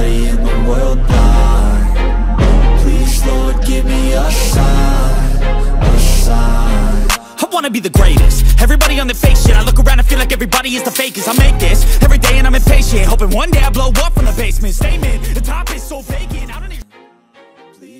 everybody in the world blind. Please Lord give me a sign, a sign. I wanna be the greatest. Everybody on the fake shit. I look around and feel like everybody is the fakest. I make this every day and I'm impatient, hoping one day I blow up from the basement. Statement, the top is so vacant. I don't even...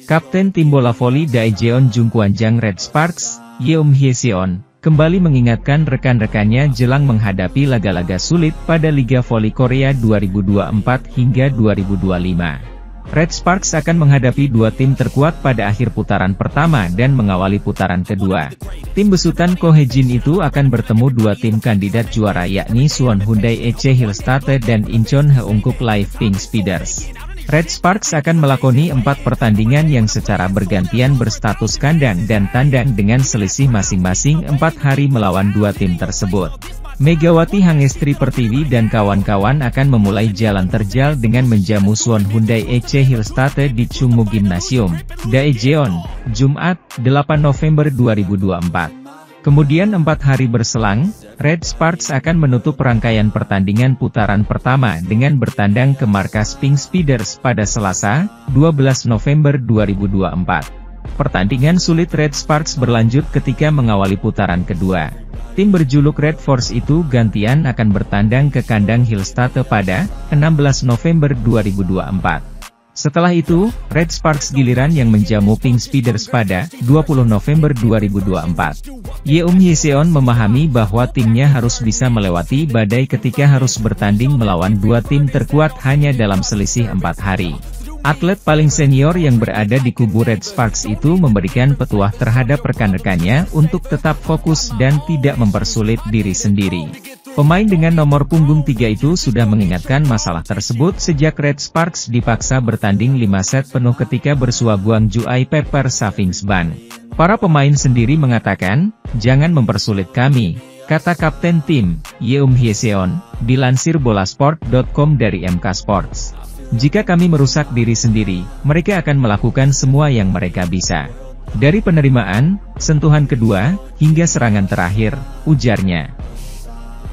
Kapten tim bola voli Daejeon Jungkwanjang Red Sparks, Yeom Hyeseon, kembali mengingatkan rekan-rekannya jelang menghadapi laga-laga sulit pada Liga Voli Korea 2024 hingga 2025. Red Sparks akan menghadapi dua tim terkuat pada akhir putaran pertama dan mengawali putaran kedua. Tim besutan Ko Hae-jin itu akan bertemu dua tim kandidat juara yakni Suwon Hyundai EC Hillstate dan Incheon Haeunkook Live Pink Speeders. Red Sparks akan melakoni 4 pertandingan yang secara bergantian berstatus kandang dan tandang dengan selisih masing-masing 4 hari melawan dua tim tersebut. Megawati Hangestri Pertiwi dan kawan-kawan akan memulai jalan terjal dengan menjamu Suwon Hyundai EC Hillstate di Chungmu Gymnasium, Daejeon, Jumat, 8 November 2024. Kemudian 4 hari berselang, Red Sparks akan menutup rangkaian pertandingan putaran pertama dengan bertandang ke markas Pink Speeders pada Selasa, 12 November 2024. Pertandingan sulit Red Sparks berlanjut ketika mengawali putaran kedua. Tim berjuluk Red Force itu gantian akan bertandang ke kandang Hillstate pada 16 November 2024. Setelah itu, Red Sparks giliran yang menjamu Pink Speeders pada 20 November 2024. Yeom Hyeseon memahami bahwa timnya harus bisa melewati badai ketika harus bertanding melawan dua tim terkuat hanya dalam selisih 4 hari. Atlet paling senior yang berada di kubu Red Sparks itu memberikan petuah terhadap rekan-rekannya untuk tetap fokus dan tidak mempersulit diri sendiri. Pemain dengan nomor punggung 3 itu sudah mengingatkan masalah tersebut sejak Red Sparks dipaksa bertanding 5 set penuh ketika bersua Gwangju Pepper Savings Ban. Para pemain sendiri mengatakan, "Jangan mempersulit kami," kata kapten tim, Yeom Hyeseon, dilansir bolasport.com dari MK Sports. "Jika kami merusak diri sendiri, mereka akan melakukan semua yang mereka bisa. Dari penerimaan, sentuhan kedua, hingga serangan terakhir," ujarnya.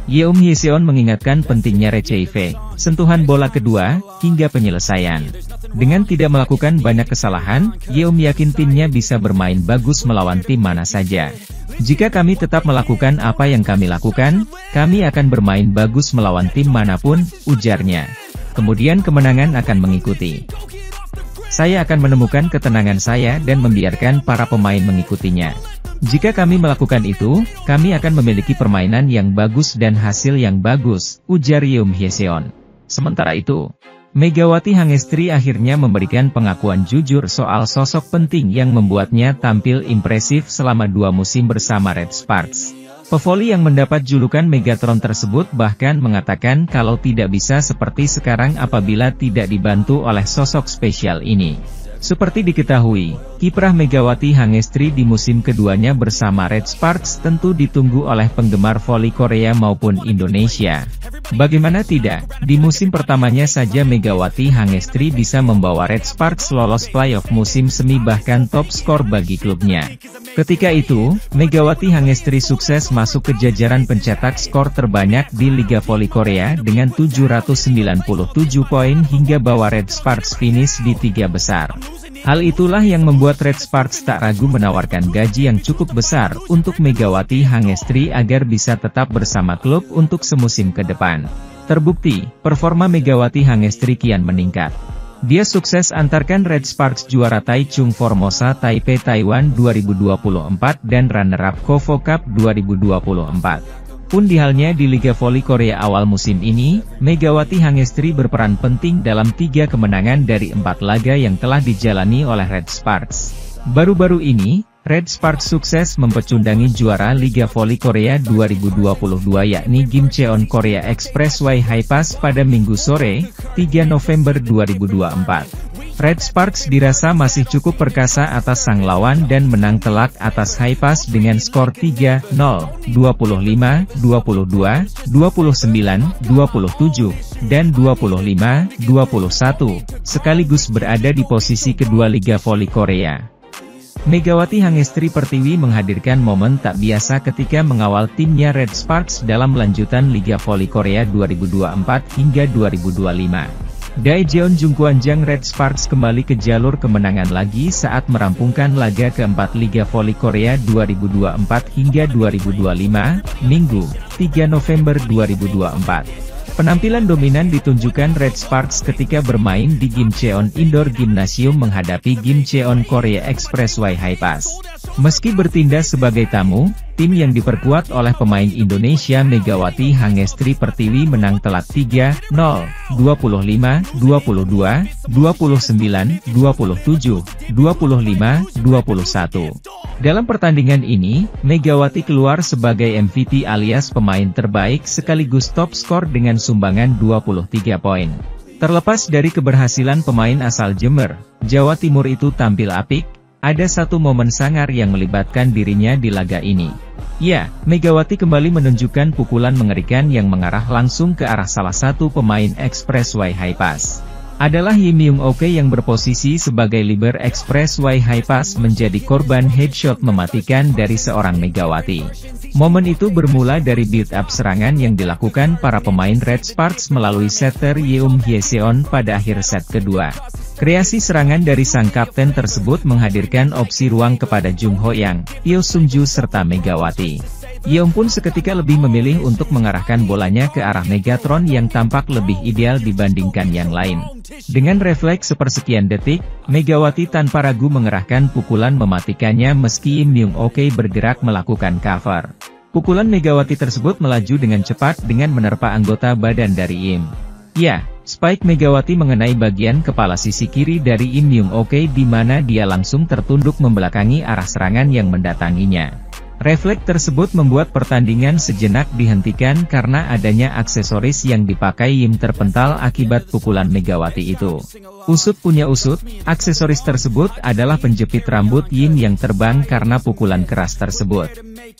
Yeom Hyeseon mengingatkan pentingnya receive, sentuhan bola kedua, hingga penyelesaian. Dengan tidak melakukan banyak kesalahan, Yeom yakin timnya bisa bermain bagus melawan tim mana saja. "Jika kami tetap melakukan apa yang kami lakukan, kami akan bermain bagus melawan tim manapun," ujarnya. Kemudian kemenangan akan mengikuti. "Saya akan menemukan ketenangan saya dan membiarkan para pemain mengikutinya. Jika kami melakukan itu, kami akan memiliki permainan yang bagus dan hasil yang bagus," ujar Yeom Hyeseon. Sementara itu, Megawati Hangestri akhirnya memberikan pengakuan jujur soal sosok penting yang membuatnya tampil impresif selama 2 musim bersama Red Sparks. Pevoli yang mendapat julukan Megatron tersebut bahkan mengatakan kalau tidak bisa seperti sekarang apabila tidak dibantu oleh sosok spesial ini. Seperti diketahui, kiprah Megawati Hangestri di musim keduanya bersama Red Sparks tentu ditunggu oleh penggemar voli Korea maupun Indonesia. Bagaimana tidak, di musim pertamanya saja Megawati Hangestri bisa membawa Red Sparks lolos playoff musim semi bahkan top skor bagi klubnya. Ketika itu, Megawati Hangestri sukses masuk ke jajaran pencetak skor terbanyak di Liga Voli Korea dengan 797 poin hingga bawa Red Sparks finish di 3 besar. Hal itulah yang membuat Red Sparks tak ragu menawarkan gaji yang cukup besar untuk Megawati Hangestri agar bisa tetap bersama klub untuk semusim ke depan. Terbukti, performa Megawati Hangestri kian meningkat. Dia sukses antarkan Red Sparks juara Taichung Formosa Taipei Taiwan 2024 dan runner-up KOFO Cup 2024. Pun di halnya di Liga Voli Korea awal musim ini, Megawati Hangestri berperan penting dalam 3 kemenangan dari 4 laga yang telah dijalani oleh Red Sparks. Baru-baru ini, Red Sparks sukses mempecundangi juara Liga Voli Korea 2022 yakni Gimcheon Korea Expressway Hi-Pass pada Minggu sore, 3 November 2024. Red Sparks dirasa masih cukup perkasa atas sang lawan dan menang telak atas Hi-Pass dengan skor 3-0, 25, 22, 29, 27, dan 25, 21, sekaligus berada di posisi kedua Liga Voli Korea. Megawati Hangestri Pertiwi menghadirkan momen tak biasa ketika mengawal timnya Red Sparks dalam lanjutan Liga Voli Korea 2024 hingga 2025. Daejeon Jungkwanjang Red Sparks kembali ke jalur kemenangan lagi saat merampungkan laga keempat Liga Voli Korea 2024 hingga 2025, Minggu, 3 November 2024. Penampilan dominan ditunjukkan Red Sparks ketika bermain di Gimcheon Indoor Gymnasium menghadapi Gimcheon Korea Expressway Hi-Pass. Meski bertindak sebagai tamu, tim yang diperkuat oleh pemain Indonesia Megawati Hangestri Pertiwi menang telak 3-0, 25, 22, 29, 27, 25, 21. Dalam pertandingan ini, Megawati keluar sebagai MVP alias pemain terbaik sekaligus top skor dengan sumbangan 23 poin. Terlepas dari keberhasilan pemain asal Jember, Jawa Timur itu tampil apik, ada satu momen sangar yang melibatkan dirinya di laga ini. Ya, Megawati kembali menunjukkan pukulan mengerikan yang mengarah langsung ke arah salah satu pemain Expressway Hi-Pass. Adalah Yim Myung Oke yang berposisi sebagai liber Expressway Hi-Pass menjadi korban headshot mematikan dari seorang Megawati. Momen itu bermula dari build-up serangan yang dilakukan para pemain Red Sparks melalui setter Yeom Hyeseon pada akhir set kedua. Kreasi serangan dari sang kapten tersebut menghadirkan opsi ruang kepada Jung Ho Yang, Eo Sung-ju serta Megawati. Yeom pun seketika lebih memilih untuk mengarahkan bolanya ke arah Megatron yang tampak lebih ideal dibandingkan yang lain. Dengan refleks sepersekian detik, Megawati tanpa ragu mengerahkan pukulan mematikannya meski Yim Myung Oke bergerak melakukan cover. Pukulan Megawati tersebut melaju dengan cepat dengan menerpa anggota badan dari Yim. Ya, spike Megawati mengenai bagian kepala sisi kiri dari Yim Myung Oke di mana dia langsung tertunduk membelakangi arah serangan yang mendatanginya. Refleks tersebut membuat pertandingan sejenak dihentikan karena adanya aksesoris yang dipakai Yim terpental akibat pukulan Megawati itu. Usut punya usut, aksesoris tersebut adalah penjepit rambut Yim yang terbang karena pukulan keras tersebut.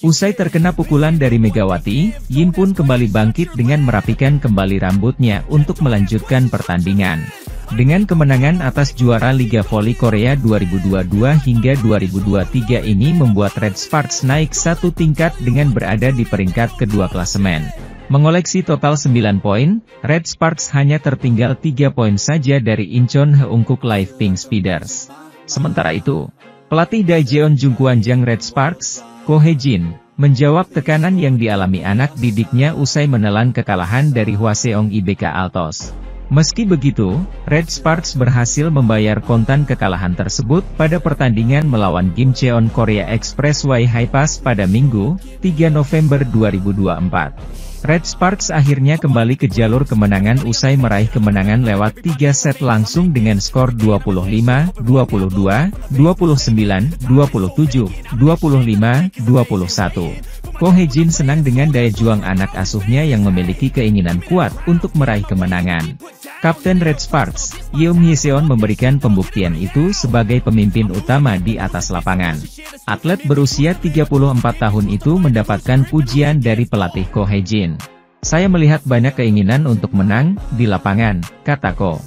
Usai terkena pukulan dari Megawati, Yim pun kembali bangkit dengan merapikan kembali rambutnya untuk melanjutkan pertandingan. Dengan kemenangan atas juara Liga Voli Korea 2022 hingga 2023 ini membuat Red Sparks naik satu tingkat dengan berada di peringkat kedua klasemen. Mengoleksi total 9 poin, Red Sparks hanya tertinggal 3 poin saja dari Incheon Heungkuk Live Pink Speeders. Sementara itu, pelatih Daejeon Jungkwanjang Red Sparks, Ko Hae-jin, menjawab tekanan yang dialami anak didiknya usai menelan kekalahan dari Hwaseong IBK Altos. Meski begitu, Red Sparks berhasil membayar kontan kekalahan tersebut pada pertandingan melawan Gimcheon Korea Expressway Hi-Pass pada Minggu, 3 November 2024. Red Sparks akhirnya kembali ke jalur kemenangan usai meraih kemenangan lewat 3 set langsung dengan skor 25, 22, 29, 27, 25, 21. Ko Hae-jin senang dengan daya juang anak asuhnya yang memiliki keinginan kuat untuk meraih kemenangan. Kapten Red Sparks, Yeom Hyeseon memberikan pembuktian itu sebagai pemimpin utama di atas lapangan. Atlet berusia 34 tahun itu mendapatkan pujian dari pelatih Ko Hae-jin. "Saya melihat banyak keinginan untuk menang di lapangan," kata Ko.